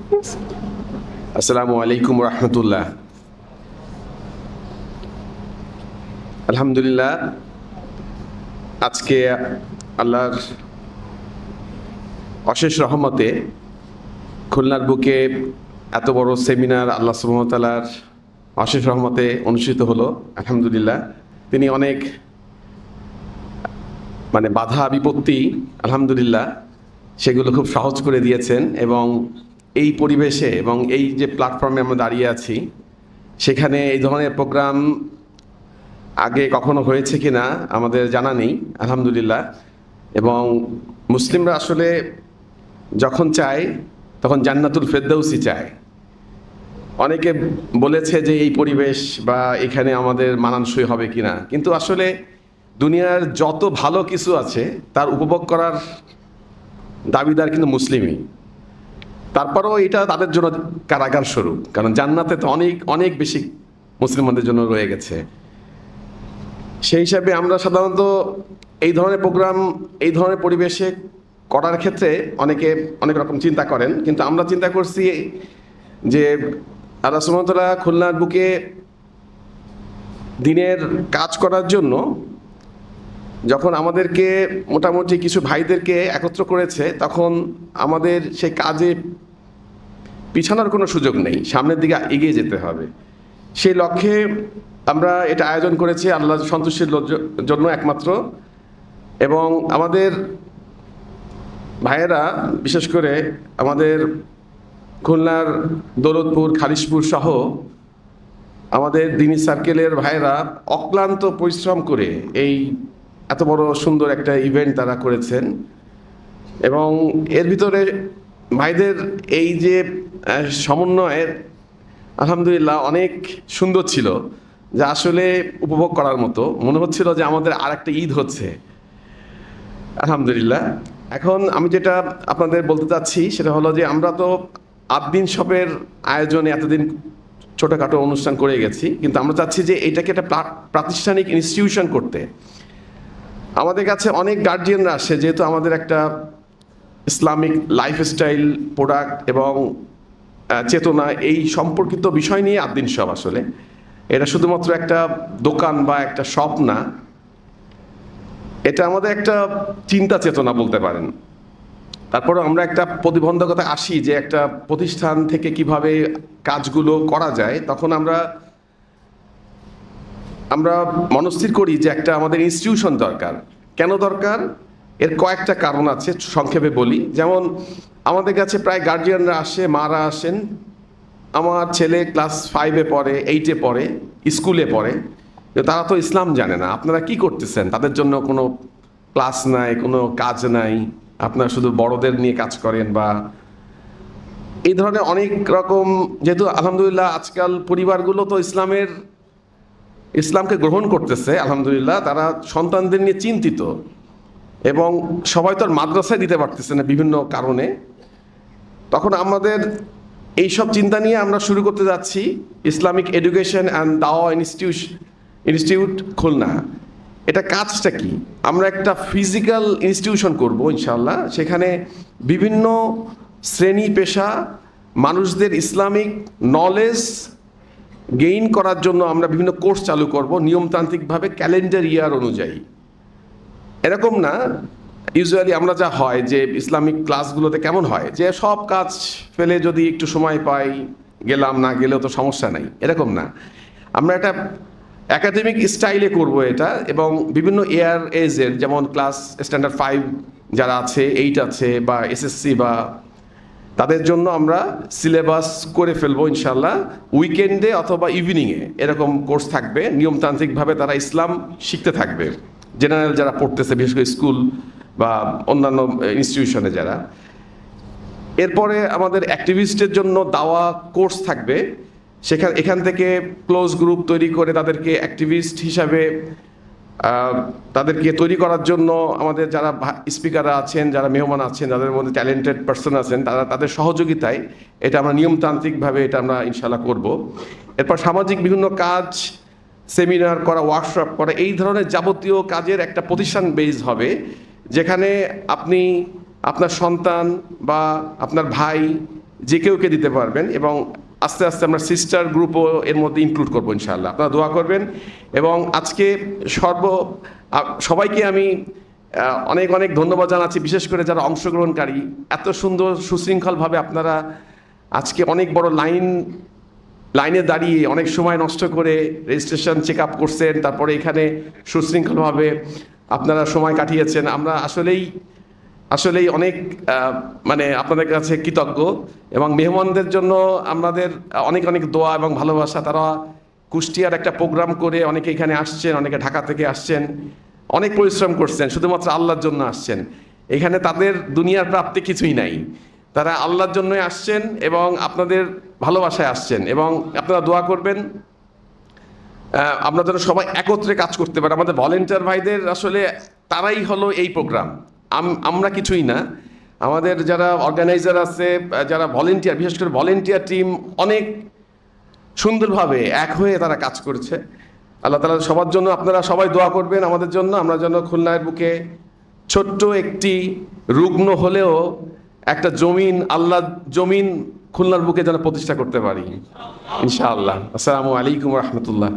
আসসালামু আলাইকুম রহমতুল্লাহ। আলহামদুলিল্লাহ, আজকে আল্লাহর অশেষ রহমতে খুলনার বুকে এত বড় সেমিনার আল্লাহ সুবহানাহু ওয়া তাআলার অশেষ রহমতে অনুষ্ঠিত হলো। আলহামদুলিল্লাহ, তিনি অনেক বাধা বিপত্তি আলহামদুলিল্লাহ সেগুলো খুব সহজ করে দিয়েছেন, এবং এই পরিবেশে এবং এই যে প্ল্যাটফর্মে আমরা দাঁড়িয়ে আছি সেখানে এই ধরনের প্রোগ্রাম আগে কখনো হয়েছে কিনা আমাদের জানা নেই আলহামদুলিল্লাহ। এবং মুসলিমরা আসলে যখন চায় তখন জান্নাতুল ফেরদাউসি চায়। অনেকে বলেছে যে এই পরিবেশ বা এখানে আমাদের মানানসই হবে কিনা, কিন্তু আসলে দুনিয়ার যত ভালো কিছু আছে তার উপভোগ করার দাবিদার কিন্তু মুসলিমই। তারপরেও এটা তাদের জন্য কারাগার স্বরূপ, কারণ জান্নাতে তো অনেক অনেক বেশি মুসলমানদের জন্য রয়ে গেছে। সেই হিসাবে আমরা সাধারণত এই ধরনের প্রোগ্রাম এই ধরনের পরিবেশে করার ক্ষেত্রে অনেকে অনেক রকম চিন্তা করেন, কিন্তু আমরা চিন্তা করছি যে আল্লাহ সুবহানাহু ওয়া তাআলা খুলনার বুকে দিনের কাজ করার জন্য যখন আমাদেরকে মোটামুটি কিছু ভাইদেরকে একত্র করেছে, তখন আমাদের সেই কাজে পিছানোর কোনো সুযোগ নেই, সামনের দিকে এগিয়ে যেতে হবে। সেই লক্ষ্যে আমরা এটা আয়োজন করেছি আল্লাহ সন্তুষ্টির জন্য একমাত্র। এবং আমাদের ভাইয়েরা, বিশেষ করে আমাদের খুলনার দৌলতপুর, খালিশপুর সহ আমাদের দ্বীনি সার্কেলের ভাইয়েরা অক্লান্ত পরিশ্রম করে এই এত বড় সুন্দর একটা ইভেন্ট তারা করেছেন। এবং এর ভিতরে ভাইদের এই যে সমন্বয়ের আলহামদুলিল্লাহ অনেক সুন্দর ছিল, যা আসলে উপভোগ করার মতো মনে হচ্ছিল যে আমাদের আর একটা ঈদ হচ্ছে আলহামদুলিল্লাহ। এখন আমি যেটা আপনাদের বলতে চাচ্ছি সেটা হলো যে আমরা তো আদ্দিন শপের আয়োজনে এতদিন ছোটোখাটো অনুষ্ঠান করে গেছি, কিন্তু আমরা চাচ্ছি যে এটাকে একটা প্রাতিষ্ঠানিক ইনস্টিটিউশন করতে। আমাদের কাছে অনেক গার্জিয়ানরা আসে, যেহেতু আমাদের একটা ইসলামিক লাইফস্টাইল, প্রোডাক্ট এবং চেতনা এই সম্পর্কিত বিষয় নিয়ে আদ্দিন শপ। আসলে এটা শুধুমাত্র একটা দোকান বা একটা শপ না, এটা আমাদের একটা চিন্তা চেতনা বলতে পারেন। তারপরে আমরা একটা প্রতিবন্ধকতা আসি যে একটা প্রতিষ্ঠান থেকে কিভাবে কাজগুলো করা যায়, তখন আমরা মনস্থির করি যে একটা আমাদের ইনস্টিটিউশন দরকার। কেন দরকার? এর কয়েকটা কারণ আছে, সংক্ষেপে বলি। যেমন আমাদের কাছে প্রায় গার্জিয়ানরা আসে, মারা আসেন, আমার ছেলে ক্লাস 5-এ পড়ে, 8-এ পড়ে, স্কুলে পড়ে, তারা তো ইসলাম জানে না, আপনারা কি করতেছেন? তাদের জন্য কোনো ক্লাস নাই, কোনো কাজ নাই, আপনারা শুধু বড়দের নিয়ে কাজ করেন, বা এই ধরনের অনেক রকম। যেহেতু আলহামদুলিল্লাহ আজকাল পরিবারগুলো তো ইসলামকে গ্রহণ করতেছে আলহামদুলিল্লাহ, তারা সন্তানদের নিয়ে চিন্তিত, এবং সবাই তো আর মাদ্রাসায় দিতে পারতেছে না বিভিন্ন কারণে। তখন আমাদের এইসব চিন্তা নিয়ে আমরা শুরু করতে যাচ্ছি ইসলামিক এডুকেশন অ্যান্ড দাওয়া ইনস্টিটিউট খুলনা। এটা কাজটা কি? আমরা একটা ফিজিক্যাল ইনস্টিটিউশন করব ইনশাআল্লাহ। সেখানে বিভিন্ন শ্রেণী পেশা মানুষদের ইসলামিক নলেজ গেইন করার জন্য আমরা বিভিন্ন কোর্স চালু করব নিয়মতান্ত্রিকভাবে, ক্যালেন্ডার ইয়ার অনুযায়ী। এরকম না ইউজুয়ালি আমরা যা হয় যে ইসলামিক ক্লাসগুলোতে কেমন হয় যে সব কাজ ফেলে যদি একটু সময় পাই গেলাম, না গেলেও তো সমস্যা নাই, এরকম না। আমরা একটা একাডেমিক স্টাইলে করব এটা, এবং বিভিন্ন এজের, যেমন ক্লাস স্ট্যান্ডার্ড 5 যারা আছে, 8 আছে, বা এসএসসি, বা তাদের জন্য আমরা সিলেবাস করে ফেলবো ইনশাল্লাহ। উইকেন্ডে অথবা ইভিনিংয়ে এরকম কোর্স থাকবে, নিয়মতান্ত্রিকভাবে তারা ইসলাম শিখতে থাকবে, জেনারেল যারা পড়তেছে, বিশেষ করে স্কুল বা অন্যান্য ইনস্টিটিউশনে যারা। এরপরে আমাদের অ্যাক্টিভিস্টের জন্য দাওয়া কোর্স থাকবে। এখান থেকে ক্লোজ গ্রুপ তৈরি করে তাদেরকে অ্যাক্টিভিস্ট হিসাবে তাদেরকে তৈরি করার জন্য আমাদের যারা স্পিকাররা আছেন, যারা মেহমান আছেন, যাদের মধ্যে ট্যালেন্টেড পার্সন আছেন, তাদের সহযোগিতায় এটা আমরা নিয়মতান্ত্রিকভাবে এটা আমরা ইনশাল্লাহ করব। এরপর সামাজিক বিভিন্ন কাজ, সেমিনার করা, ওয়ার্কশপ করা, এই ধরনের যাবতীয় কাজের একটা প্রতিষ্ঠান বেজ হবে, যেখানে আপনি আপনার সন্তান বা আপনার ভাই যে কেউকে দিতে পারবেন, এবং আস্তে আস্তে আমরা সিস্টার গ্রুপও এর মধ্যে ইনক্লুড করবো ইনশাআল্লাহ। আপনারা দোয়া করবেন। এবং আজকে সবাইকে আমি অনেক অনেক ধন্যবাদ জানাচ্ছি, বিশেষ করে যারা অংশগ্রহণকারী। এত সুন্দর সুশৃঙ্খলভাবে আপনারা আজকে অনেক বড় লাইনে দাঁড়িয়ে অনেক সময় নষ্ট করে রেজিস্ট্রেশন চেক আপ করছেন, তারপরে এখানে সুশৃঙ্খলভাবে আপনারা সময় কাটিয়েছেন। আমরা আসলেই অনেক মানে আপনাদের কাছে কৃতজ্ঞ, এবং মেহমানদের জন্য আমাদের অনেক অনেক দোয়া এবং ভালোবাসা। তারা কুষ্টিয়ার একটা প্রোগ্রাম করে অনেকে এখানে আসছেন, অনেকে ঢাকা থেকে আসছেন, অনেক পরিশ্রম করছেন, শুধুমাত্র আল্লাহর জন্য আসছেন। এখানে তাদের দুনিয়ার প্রাপ্তি কিছুই নাই, তারা আল্লাহর জন্যই আসছেন এবং আপনাদের ভালোবাসায় আসছেন। এবং আপনারা দোয়া করবেন আমরা যেন সবাই একত্রে কাজ করতে পারি। আমাদের ভলেন্টিয়ার ভাইদের আসলে তারাই হলো এই প্রোগ্রাম, আমরা কিছুই না। আমাদের যারা অর্গানাইজার আছে, যারা ভলেন্টিয়ার, বিশেষ করে ভলেন্টিয়ার টিম অনেক সুন্দরভাবে এক হয়ে তারা কাজ করছে। আল্লাহ তাআলা সবার জন্য আপনারা সবাই দোয়া করবেন আমাদের জন্য, আমরা যেন খুলনার বুকে ছোট্ট একটি রুগ্ন হলেও একটা জমিন খুলনার বুকে যেন প্রতিষ্ঠা করতে পারি ইনশাআল্লাহ। আসসালামু আলাইকুম ওয়া রাহমাতুল্লাহ।